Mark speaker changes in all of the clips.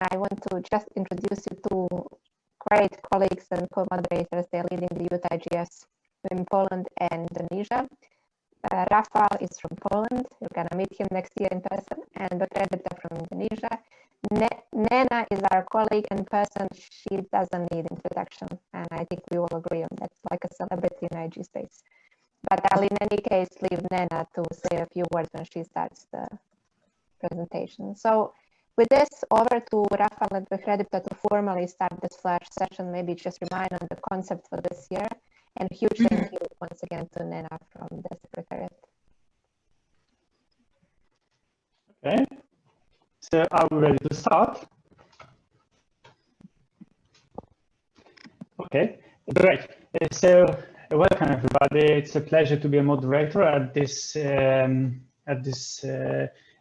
Speaker 1: I want to just introduce you to great colleagues and co-moderators. They're leading the youth IGFs in Poland and Indonesia. Rafał is from Poland. You're going to meet him next year in person. And Bekredita from Indonesia. Nena is our colleague and person. She doesn't need introduction. And I think we all agree on that. It's like a celebrity in IG space. But I'll in any case leave Nena to say a few words when she starts the presentation. So with this, over to Rafał and Bekredita to formally start this flash session. Maybe just remind on the concept for this year. And huge thank you once again to Nena from the Secretariat.
Speaker 2: Okay, so are we ready to start? Okay, great. So welcome everybody. It's a pleasure to be a moderator at this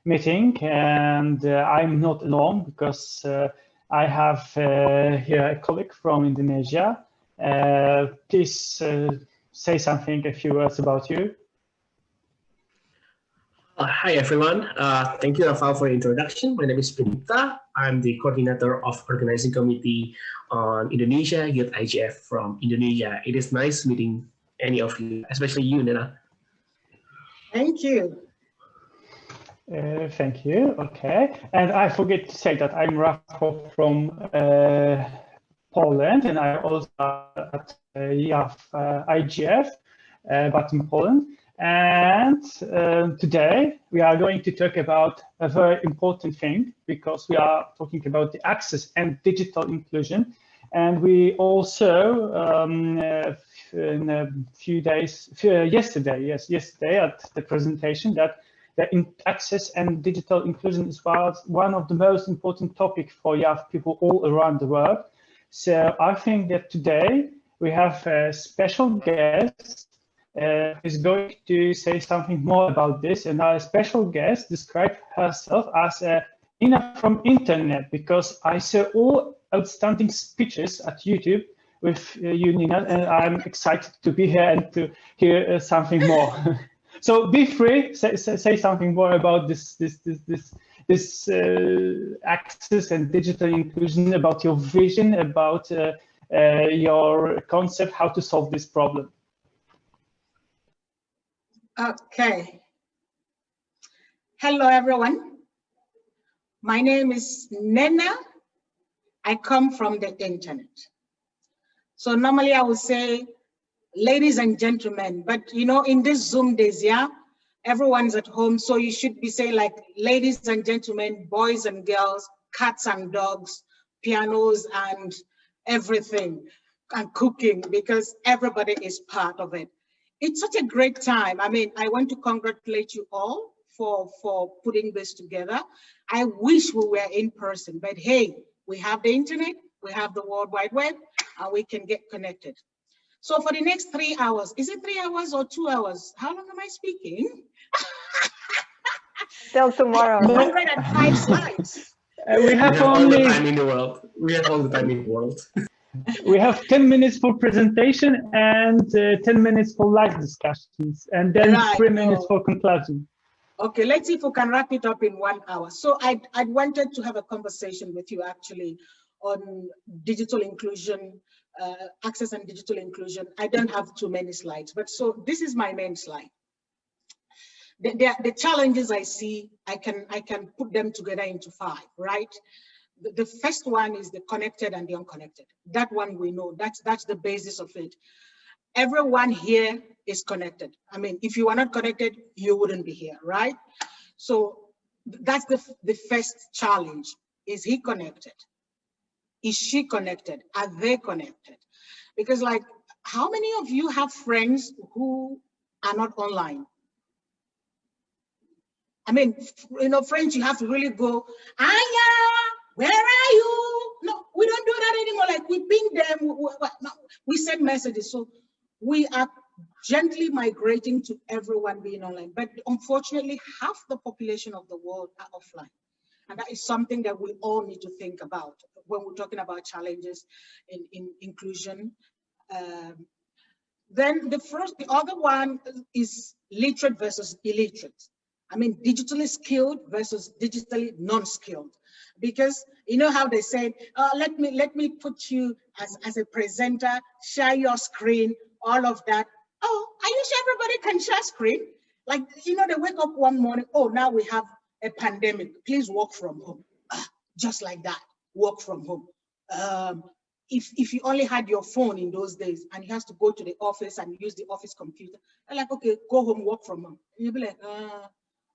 Speaker 2: meeting, and I'm not alone because I have here a colleague from Indonesia. Please say something, a few words about you.
Speaker 3: Hi everyone. Thank you, Rafał, for the introduction. My name is Benita. I'm the coordinator of organizing committee on Indonesia Youth IGF from Indonesia. It is nice meeting any of you, especially you, Nena.
Speaker 4: Thank you.
Speaker 2: Thank you. Okay, and I forget to say that I'm Rafał from Poland, and I also at IGF, but in Poland. And today we are going to talk about a very important thing because we are talking about the access and digital inclusion. And we also, in a few days, yesterday at the presentation, that the access and digital inclusion is one of the most important topics for young people all around the world. So I think that today we have a special guest is going to say something more about this, and our special guest described herself as a Nina from internet, because I saw all outstanding speeches at YouTube with you, Nina, and I'm excited to be here and to hear something more. So be free, say something more about this access and digital inclusion, about your vision, about your concept, how to solve this problem.
Speaker 4: Okay. Hello, everyone. My name is Nena. I come from the internet. So normally I would say, ladies and gentlemen, but you know, in this Zoom days, yeah, everyone's at home. So you should be saying like, ladies and gentlemen, boys and girls, cats and dogs, pianos and everything, and cooking, because everybody is part of it. It's such a great time. I mean, I want to congratulate you all for putting this together. I wish we were in person, but hey, we have the internet, we have the World Wide Web, and we can get connected. So for the next 3 hours, is it 3 hours or 2 hours? How long am I speaking?
Speaker 1: Till tomorrow.
Speaker 4: 105 slides.
Speaker 2: We have
Speaker 3: all
Speaker 2: only
Speaker 3: the time in the world. We have all the time in the world.
Speaker 2: We have 10 minutes for presentation and 10 minutes for live discussions, and then
Speaker 4: Right.
Speaker 2: 3 minutes for conclusion.
Speaker 4: Okay, let's see if we can wrap it up in 1 hour. So I wanted to have a conversation with you actually on digital inclusion, access and digital inclusion. I don't have too many slides, but so this is my main slide. The challenges I see, I can put them together into 5, right? The first one is the connected and the unconnected. That one we know, that's the basis of it. Everyone here is connected. I mean, if you are not connected, you wouldn't be here, right? So that's the first challenge. Is he connected? Is she connected? Are they connected? Because like, how many of you have friends who are not online? I mean, you know, friends, you have to really go, Aya, where are you? No, we don't do that anymore. Like we ping them, we send messages. So we are gently migrating to everyone being online. But unfortunately, half the population of the world are offline. And that is something that we all need to think about when we're talking about challenges in inclusion. Then the other one is literate versus illiterate. I mean, digitally skilled versus digitally non-skilled. Because you know how they said, let me put you as a presenter, share your screen, all of that. Oh, are you sure everybody can share screen? Like, you know, they wake up one morning, oh, now we have a pandemic, please work from home. Just like that, work from home. If you only had your phone in those days and you have to go to the office and use the office computer, they're like, okay, go home, work from home. And you'll be like,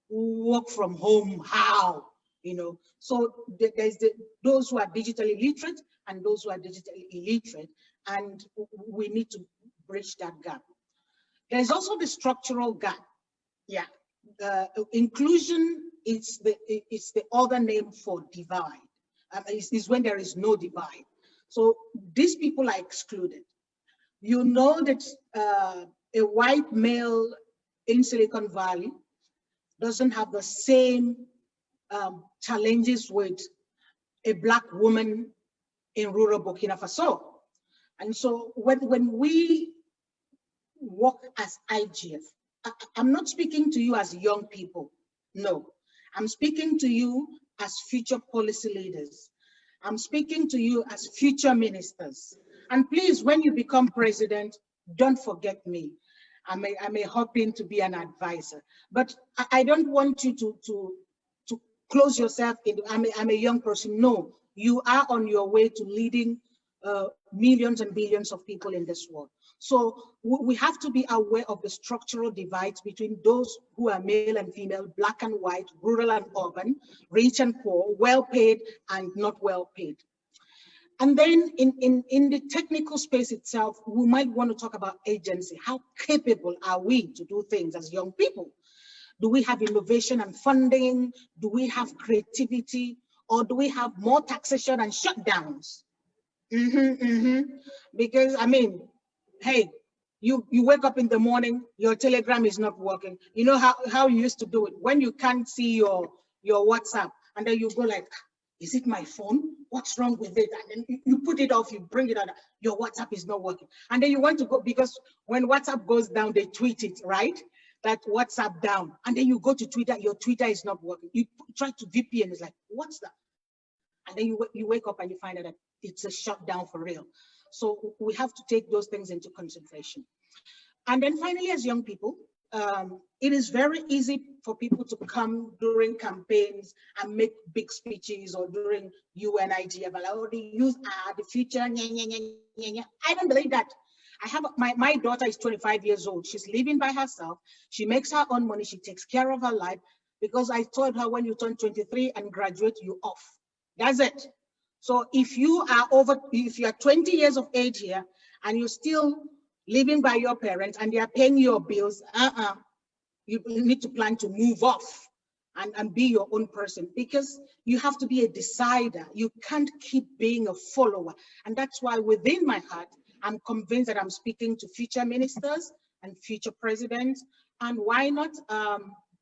Speaker 4: work from home, how? You know, so there's those who are digitally literate and those who are digitally illiterate, and we need to bridge that gap. There's also the structural gap. Yeah, inclusion is the other name for divide. Is when there is no divide. So these people are excluded. You know that a white male in Silicon Valley doesn't have the same challenges with a Black woman in rural Burkina Faso. And so when we work as IGF, I'm not speaking to you as young people, no. I'm speaking to you as future policy leaders. I'm speaking to you as future ministers. And please, when you become president, don't forget me. I may hop in to be an advisor, but I don't want you to close yourself in. I'm a young person. No, you are on your way to leading millions and billions of people in this world. So we have to be aware of the structural divides between those who are male and female, Black and white, rural and urban, rich and poor, well-paid and not well-paid. And then in the technical space itself, we might want to talk about agency. How capable are we to do things as young people? Do we have innovation and funding? Do we have creativity? Or do we have more taxation and shutdowns? Because, I mean, hey, you wake up in the morning, your Telegram is not working. You know how you used to do it? When you can't see your WhatsApp, and then you go like, is it my phone? What's wrong with it? And then you put it off, you bring it out, your WhatsApp is not working. And then you want to go, because when WhatsApp goes down, they tweet it, right? That WhatsApp down. And then you go to Twitter, your Twitter is not working. You try to VPN, it's like, what's that? And then you wake up and you find out that it's a shutdown for real. So we have to take those things into consideration. And then finally, as young people, it is very easy for people to come during campaigns and make big speeches, or during UNIGF, oh, the youth are the future. I don't believe that. I have my daughter is 25 years old. She's living by herself. She makes her own money. She takes care of her life, because I told her, when you turn 23 and graduate, you off. That's it. So if you are 20 years of age here and you're still living by your parents and they are paying your bills, you need to plan to move off and be your own person, because you have to be a decider. You can't keep being a follower. And that's why within my heart, I'm convinced that I'm speaking to future ministers and future presidents, and why not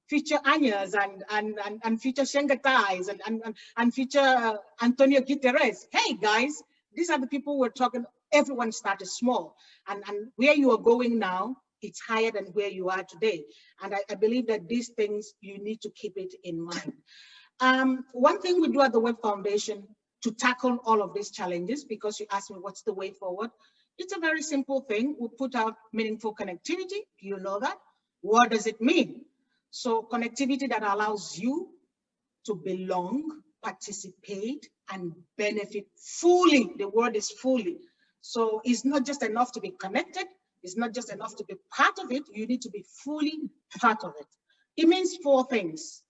Speaker 4: future Anyas and future Shengatais and future Antonio Guterres. Hey guys, these are the people we're talking. Everyone started small, and where you are going now, it's higher than where you are today. And I believe that these things, you need to keep it in mind. One thing we do at the Web Foundation to tackle all of these challenges, because you asked me what's the way forward, it's a very simple thing. We put out meaningful connectivity. Do you know that? What does it mean? So connectivity that allows you to belong, participate, and benefit fully. The word is fully. So it's not just enough to be connected. It's not just enough to be part of it. You need to be fully part of it. It means 4 things.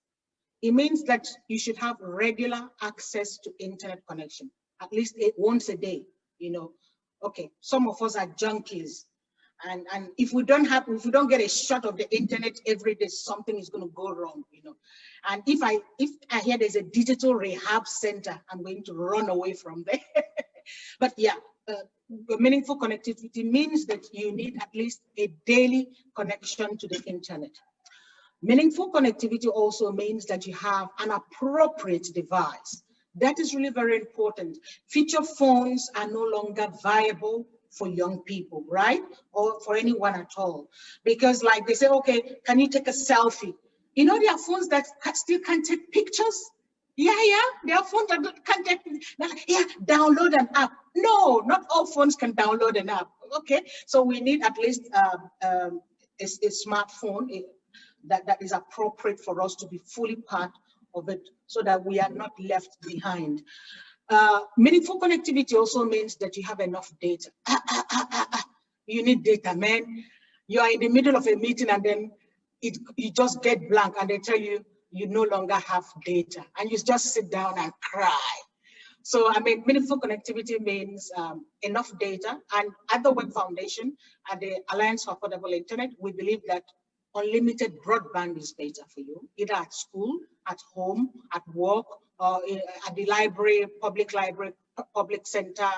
Speaker 4: It means that you should have regular access to internet connection, at least once a day. You know, okay, some of us are junkies. And if we don't get a shot of the internet every day, something is going to go wrong, you know. And if I hear there's a digital rehab center, I'm going to run away from there. But yeah, meaningful connectivity means that you need at least a daily connection to the internet. Meaningful connectivity also means that you have an appropriate device. That is really very important. Feature phones are no longer viable for young people, right? Or for anyone at all. Because like they say, okay, can you take a selfie? You know, there are phones that still can't take pictures. Yeah, there are phones that can't take, yeah, download an app. No, not all phones can download an app. Okay, so we need at least a smartphone that is appropriate for us to be fully part of it, so that we are not left behind. Meaningful connectivity also means that you have enough data. You need data, man. You are in the middle of a meeting and then you just get blank and they tell you you no longer have data, and you just sit down and cry. So, I mean, meaningful connectivity means enough data. And at the Web Foundation and the Alliance for Affordable Internet, we believe that unlimited broadband is better for you, either at school, at home, at work, or at the library, public center.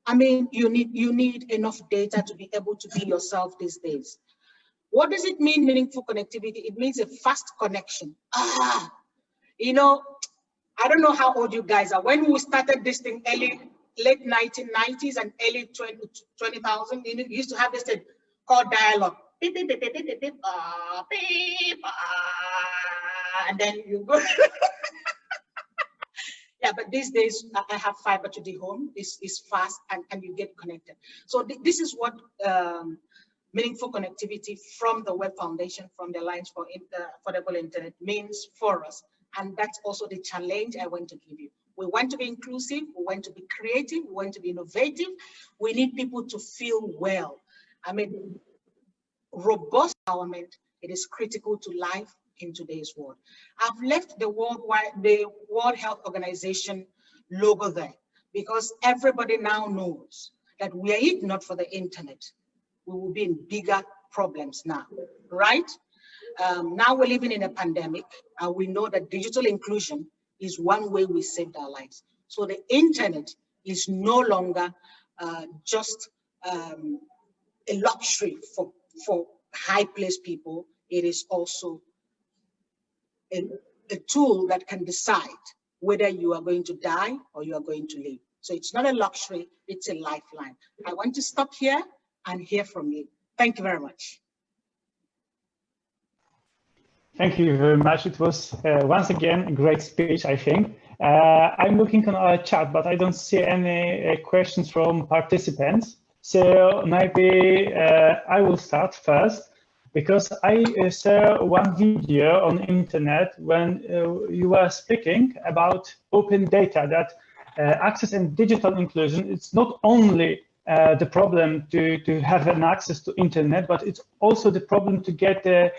Speaker 4: I mean, you need enough data to be able to be yourself these days. What does it mean, meaningful connectivity? It means a fast connection. You know, I don't know how old you guys are. When we started this thing late 1990s and early 20,000, you used to have this thing called dialogue. Beep, beep, beep, beep, beep, beep, beep, beep, and then you go. Yeah, but these days I have fiber to the home. It's fast and you get connected. So this is what meaningful connectivity from the Web Foundation, from the Alliance for Affordable Internet means for us. And that's also the challenge I want to give you. We want to be inclusive, we want to be creative, we want to be innovative. We need people to feel well. I mean, robust empowerment, it is critical to life in today's world. I've left the World Health Organization logo there because everybody now knows that were it not for the internet, we will be in bigger problems now, right? Now we're living in a pandemic, and we know that digital inclusion is one way we saved our lives. So the internet is no longer just a luxury for high-placed people. It is also a tool that can decide whether you are going to die or you are going to live. So it's not a luxury, it's a lifeline. I want to stop here and hear from you. Thank you very much.
Speaker 2: Thank you very much. It was once again a great speech, I think. I'm looking on our chat, but I don't see any questions from participants. So maybe I will start first, because I saw one video on the internet when you were speaking about open data, that access and digital inclusion, it's not only the problem to have an access to internet, but it's also the problem to get the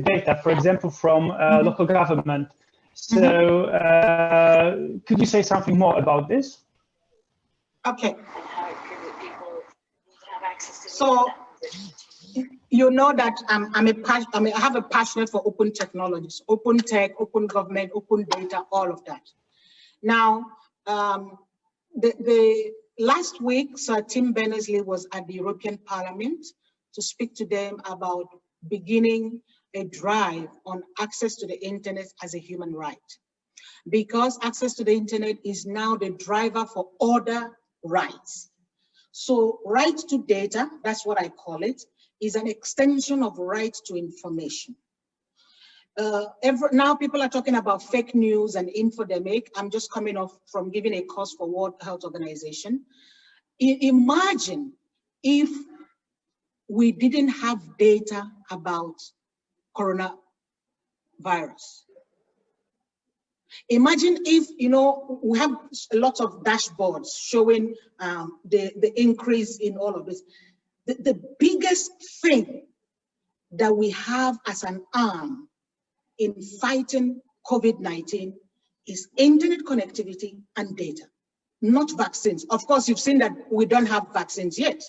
Speaker 2: data, for example, from local government. So could you say something more about this?
Speaker 4: Okay. So you know that I have a passion for open technologies, open tech, open government, open data, all of that. Now, the last week, Sir Tim Berners-Lee was at the European Parliament to speak to them about beginning a drive on access to the internet as a human right. Because access to the internet is now the driver for other rights. So right to data, that's what I call it, is an extension of right to information. Now people are talking about fake news and infodemic. I'm just coming off from giving a course for World Health Organization. Imagine if we didn't have data about coronavirus. Imagine if, you know, we have a lot of dashboards showing the increase in all of this. The biggest thing that we have as an arm in fighting COVID-19 is internet connectivity and data, not vaccines. Of course, you've seen that we don't have vaccines yet.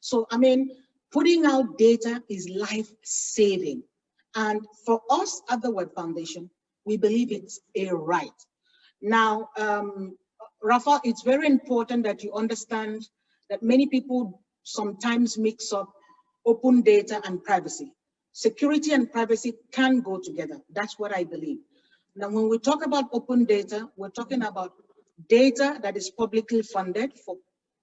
Speaker 4: So, I mean, putting out data is life-saving. And for us at the Web Foundation, we believe it's a right. Now, Rafa, it's very important that you understand that many people sometimes mix up open data and privacy. Security and privacy can go together. That's what I believe. Now, when we talk about open data, we're talking about data that is publicly funded for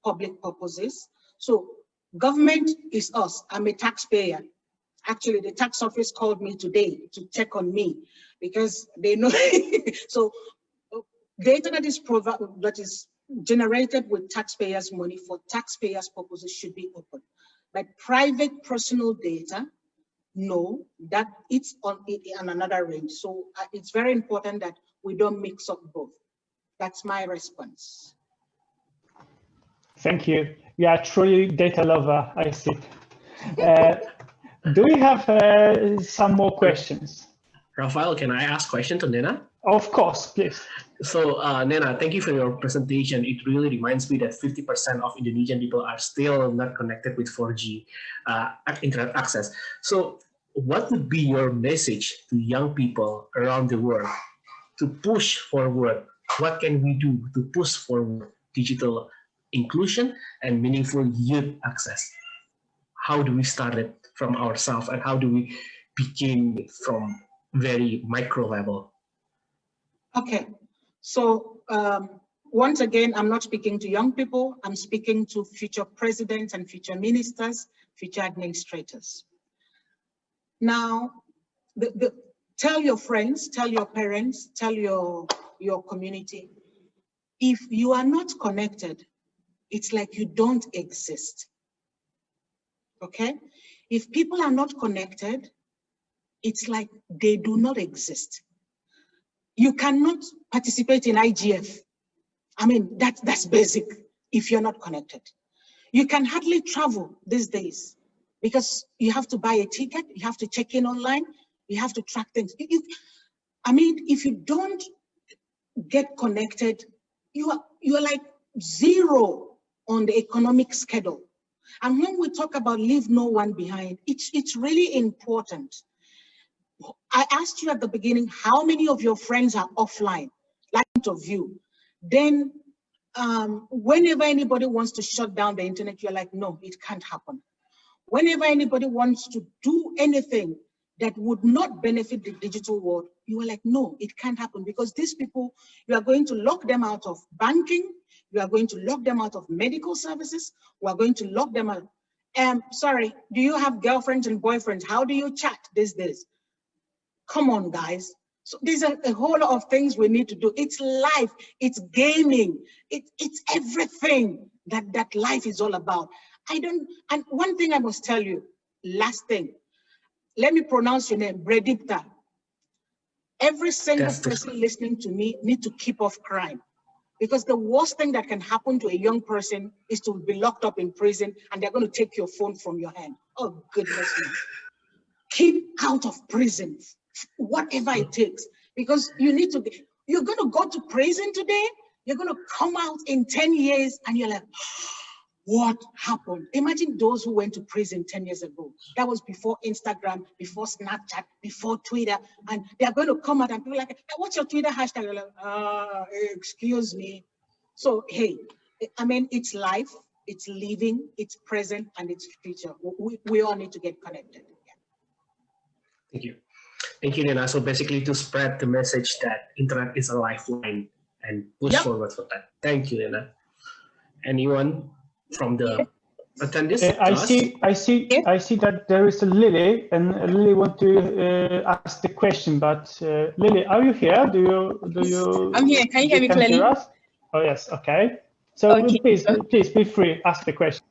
Speaker 4: public purposes. So government is us. I'm a taxpayer. Actually, the tax office called me today to check on me because they know. So data that is generated with taxpayers' money for taxpayers' purposes should be open. But private personal data, no, that it's on another range. So it's very important that we don't mix up both. That's my response.
Speaker 2: Thank you. You are truly data lover, I see. Do we have some more questions?
Speaker 3: Rafael, can I ask a question to Nena?
Speaker 2: Of course, please.
Speaker 3: So, Nena, thank you for your presentation. It really reminds me that 50% of Indonesian people are still not connected with 4G internet access. So, what would be your message to young people around the world to push forward? What can we do to push forward digital inclusion and meaningful youth access? How do we start it from ourselves, and how do we begin from very micro level?
Speaker 4: Okay, so once again, I'm not speaking to young people. I'm speaking to future presidents and future ministers, future administrators. Now, tell your friends, tell your parents, tell your community, if you are not connected, it's like you don't exist. Okay? If people are not connected, it's like they do not exist. You cannot participate in IGF. I mean, that's basic if you're not connected. You can hardly travel these days because you have to buy a ticket, you have to check in online, you have to track things. I mean, if you don't get connected, you are like zero on the economic schedule. And when we talk about leave no one behind, it's really important. I asked you at the beginning, how many of your friends are offline, like of you? Then whenever anybody wants to shut down the internet, you're like, no, it can't happen. Whenever anybody wants to do anything that would not benefit the digital world, you are like, no, it can't happen, because these people, you are going to lock them out of banking, you are going to lock them out of medical services, we are going to lock them out. Sorry, do you have girlfriends and boyfriends? How do you chat these days? Come on, guys. So there's a whole lot of things we need to do. It's life, it's gaming, it's everything that life is all about. And one thing I must tell you, last thing, let me pronounce your name, Bredipta. Every single person listening to me need to keep off crime, because the worst thing that can happen to a young person is to be locked up in prison and they're going to take your phone from your hand. Oh, goodness me. Keep out of prison, whatever it takes, because you're going to go to prison today, you're going to come out in 10 years and you're like, what happened? Imagine those who went to prison 10 years ago. That was before Instagram, before Snapchat, before Twitter. And they're going to come out and people are like, hey, what's your Twitter hashtag? You're like, excuse me. So, hey, I mean, it's life, it's living, it's present, and it's future. We all need to get connected. Yeah.
Speaker 3: Thank you. Thank you, Nena. So basically to spread the message that internet is a lifeline and push forward for that. Thank you, Nena. Anyone from the attendees?
Speaker 2: I see that there is a Lily, and Lily want to ask the question. But Lily, are you here? Do you?
Speaker 5: I'm here. Can you hear me clearly?
Speaker 2: Oh yes. Okay. So okay. Please be free. Ask the question.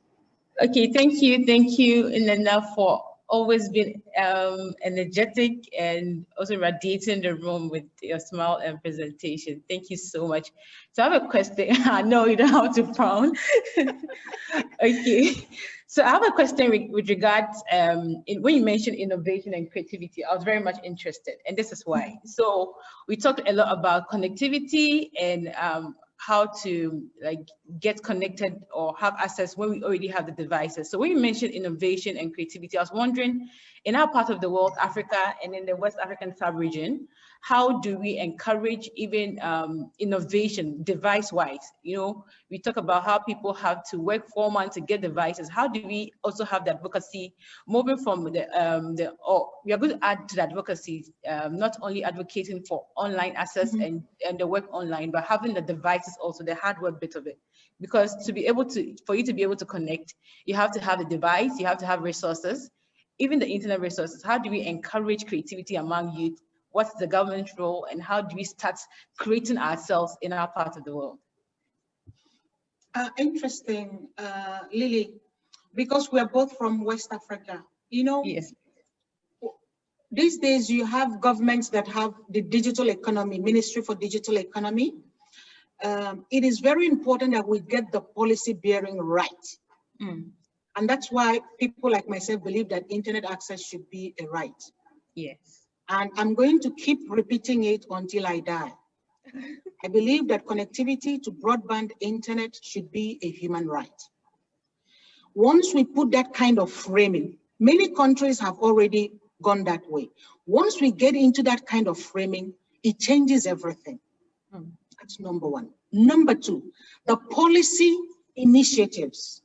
Speaker 5: Okay. Thank you, Nena, for always being energetic and also radiating the room with your smile and presentation. Thank you so much. So I have a question. I know you don't have to frown. Okay. So I have a question with regards, when you mentioned innovation and creativity, I was very much interested, and this is why. So we talked a lot about connectivity and how to get connected or have access when we already have the devices. So when you mentioned innovation and creativity, I was wondering, in our part of the world, Africa, and in the West African sub-region, how do we encourage even innovation device-wise? You know, we talk about how people have to work 4 months to get devices. How do we also have the advocacy moving from we are going to add to the advocacy, not only advocating for online access and the work online, but having the devices also, the hardware bit of it. Because for you to be able to connect, you have to have a device, you have to have resources, even the internet resources, how do we encourage creativity among youth? What's the government role, and how do we start creating ourselves in our part of the world?
Speaker 4: Interesting, Lily, because we are both from West Africa. You know,
Speaker 5: Yes.
Speaker 4: These days you have governments that have the digital economy, Ministry for Digital Economy. It is very important that we get the policy bearing right. And that's why people like myself believe that internet access should be a right.
Speaker 5: Yes.
Speaker 4: And I'm going to keep repeating it until I die. I believe that connectivity to broadband internet should be a human right. Once we put that kind of framing, many countries have already gone that way. Once we get into that kind of framing, it changes everything. That's number one. Number two, the policy initiatives.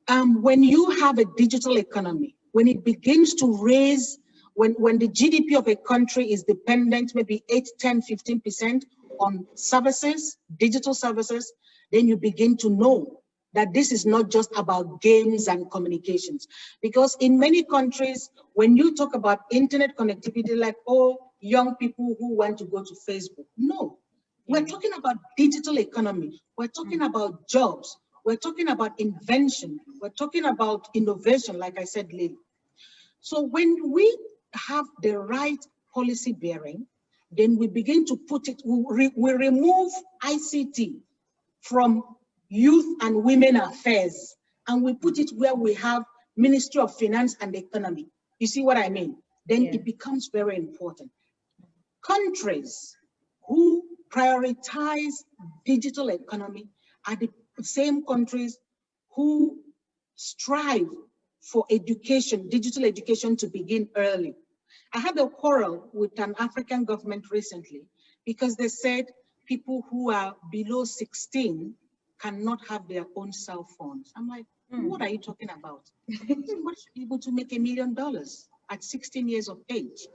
Speaker 4: When you have a digital economy, when it begins to raise, when the GDP of a country is dependent maybe 8, 10, 15% on services, digital services, then you begin to know that this is not just about games and communications. Because in many countries, when you talk about internet connectivity, like, oh, young people who want to go to Facebook. No, we're talking about digital economy. We're talking about jobs. We're talking about invention. We're talking about innovation, like I said, Lily. So when we have the right policy bearing, then we begin to put it, we remove ICT from youth and women affairs, and we put it where we have Ministry of Finance and Economy. You see what I mean? Then it becomes very important. Countries who prioritize digital economy are the same countries who strive for education, digital education, to begin early. I had a quarrel with an African government recently because they said people who are below 16 cannot have their own cell phones. I'm like, what are you talking about? Somebody should be able to make $1 million at 16 years of age.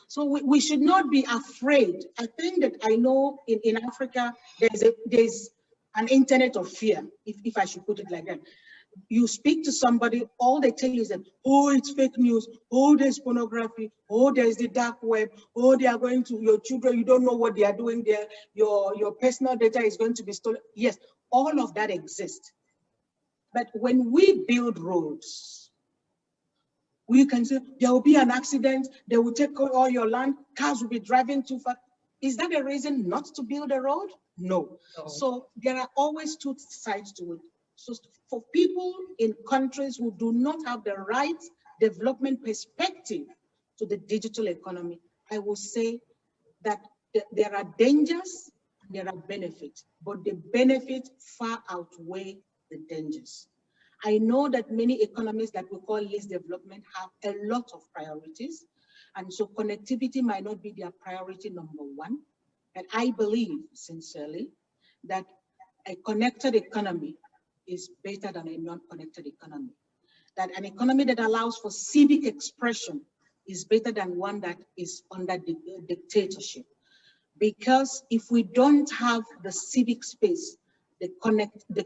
Speaker 4: So we should not be afraid. I think that I know in Africa, there's an internet of fear, if I should put it like that. You speak to somebody, all they tell you is that, oh, it's fake news, oh, there's pornography, oh, there's the dark web, oh, they are going to your children, you don't know what they are doing there, your personal data is going to be stolen. Yes, all of that exists. But when we build roads, we can say there will be an accident, they will take all your land, cars will be driving too fast. Is that a reason not to build a road? No. So there are always two sides to it. So for people in countries who do not have the right development perspective to the digital economy, I will say that there are dangers, there are benefits, but the benefits far outweigh the dangers. I know that many economies that we call least development have a lot of priorities, and so connectivity might not be their priority number one. And I believe sincerely that a connected economy is better than a non-connected economy. That an economy that allows for civic expression is better than one that is under dictatorship. Because if we don't have the civic space, the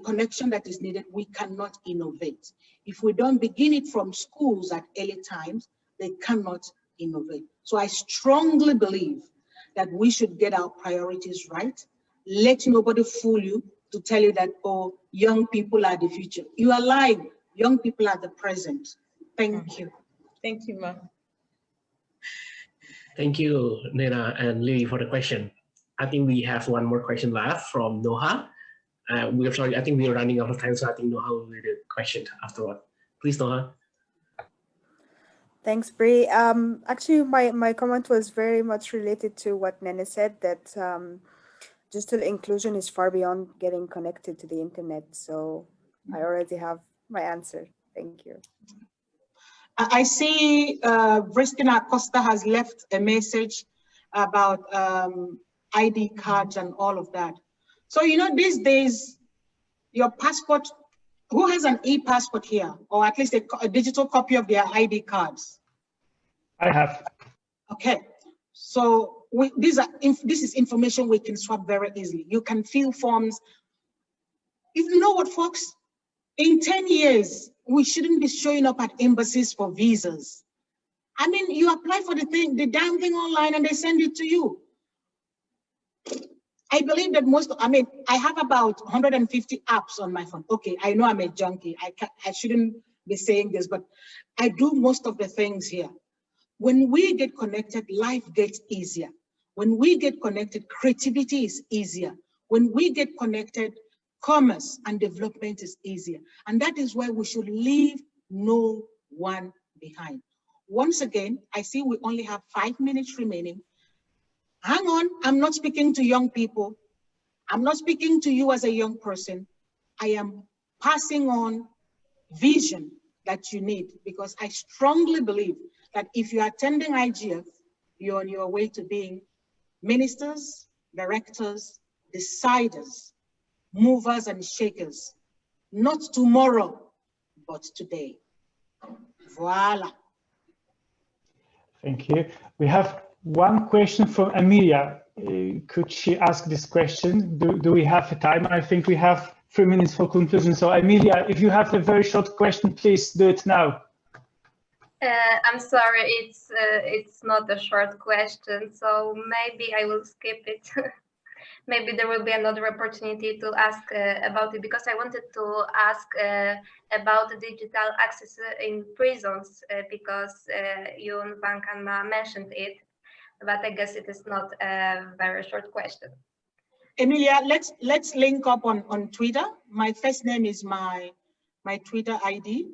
Speaker 4: connection that is needed, we cannot innovate. If we don't begin it from schools at early times, they cannot innovate. So I strongly believe that we should get our priorities right. Let nobody fool you to tell you that, oh, young people are the future. You are lying. Young people are the present. Thank you.
Speaker 5: Thank you, Ma.
Speaker 3: Thank you, Nena and Lily, for the question. I think we have one more question left from Noha. We're sorry, I think we're running out of time, so I think Noha will read the question afterward. Please, Noha.
Speaker 6: Thanks, Bree. Actually, my comment was very much related to what Nene said, that digital inclusion is far beyond getting connected to the internet. So I already have my answer. Thank you.
Speaker 4: I see Bristina Costa has left a message about ID cards and all of that. So, you know, these days, your passport, who has an e-passport here, or at least a digital copy of their ID cards?
Speaker 2: I have.
Speaker 4: Okay, so this is information we can swap very easily. You can fill forms. You know what, folks? In 10 years, we shouldn't be showing up at embassies for visas. I mean, you apply for the damn thing online and they send it to you. I believe that I have about 150 apps on my phone. Okay, I know I'm a junkie. I shouldn't be saying this, but I do most of the things here. When we get connected, life gets easier. When we get connected, creativity is easier. When we get connected, commerce and development is easier. And that is why we should leave no one behind. Once again, I see we only have 5 minutes remaining. Hang on, I'm not speaking to young people. I'm not speaking to you as a young person. I am passing on vision that you need, because I strongly believe that if you're attending IGF, you're on your way to being ministers, directors, deciders, movers and shakers, not tomorrow, but today. Voila.
Speaker 2: Thank you. We have one question from Amelia. Could she ask this question? Do we have time? I think we have 3 minutes for conclusion. So Amelia, if you have a very short question, please do it now.
Speaker 7: I'm sorry, it's not a short question, so maybe I will skip it. Maybe there will be another opportunity to ask about it, because I wanted to ask about digital access in prisons, because you and Vankanma mentioned it, but I guess it is not a very short question.
Speaker 4: Emilia, let's link up on Twitter. My first name is my Twitter ID.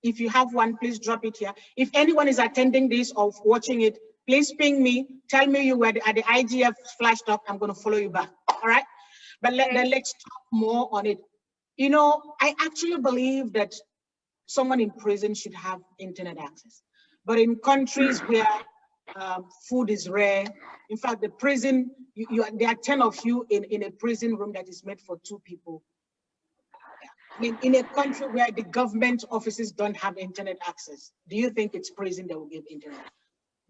Speaker 4: If you have one, please drop it here. If anyone is attending this or watching it, please ping me. Tell me you were at the IGF flash talk. I'm going to follow you back. All right. But let's talk more on it. You know, I actually believe that someone in prison should have internet access. But in countries where food is rare, in fact, the prison, there are 10 of you in a prison room that is made for 2 people. I mean, in a country where the government offices don't have internet access, do you think it's prison that will give internet?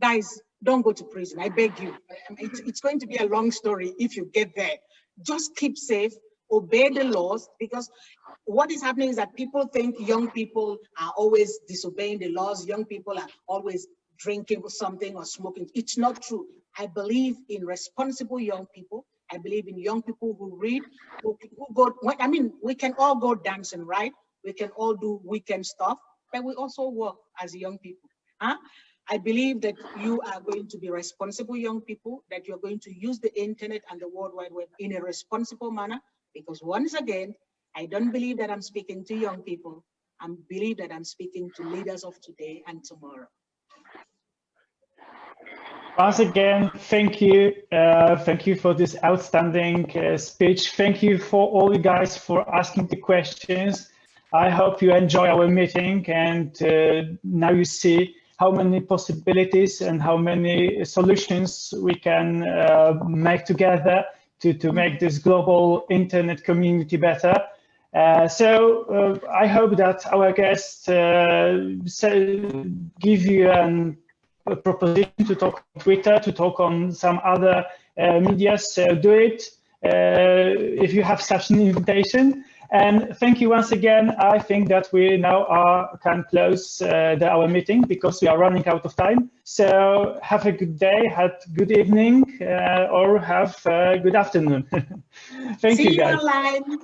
Speaker 4: Guys, don't go to prison, I beg you. It's going to be a long story if you get there. Just keep safe, obey the laws, because what is happening is that people think young people are always disobeying the laws, young people are always drinking something or smoking. It's not true. I believe in responsible young people. I believe in young people who read, who go, I mean, we can all go dancing, right? We can all do weekend stuff, but we also work as young people. Huh? I believe that you are going to be responsible young people, that you're going to use the internet and the World Wide Web in a responsible manner, because once again, I don't believe that I'm speaking to young people. I believe that I'm speaking to leaders of today and tomorrow.
Speaker 2: Once again, thank you. Thank you for this outstanding speech. Thank you for all you guys for asking the questions. I hope you enjoy our meeting, and now you see how many possibilities and how many solutions we can make together to make this global internet community better. So I hope that our guests give you a proposition to talk on Twitter, to talk on some other media, so do it if you have such an invitation. And thank you once again. I think that we now can close our meeting because we are running out of time. So have a good day, have a good evening, or have a good afternoon. Thank you, guys.
Speaker 4: See you online.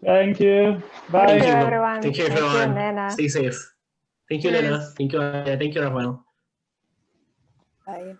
Speaker 2: Thank you. Bye.
Speaker 1: Thank you, everyone.
Speaker 3: Thank you, everyone.
Speaker 1: Thank you, Nena.
Speaker 3: Stay safe. Thank you, Nena. Thank you, Rafael.
Speaker 6: Bye.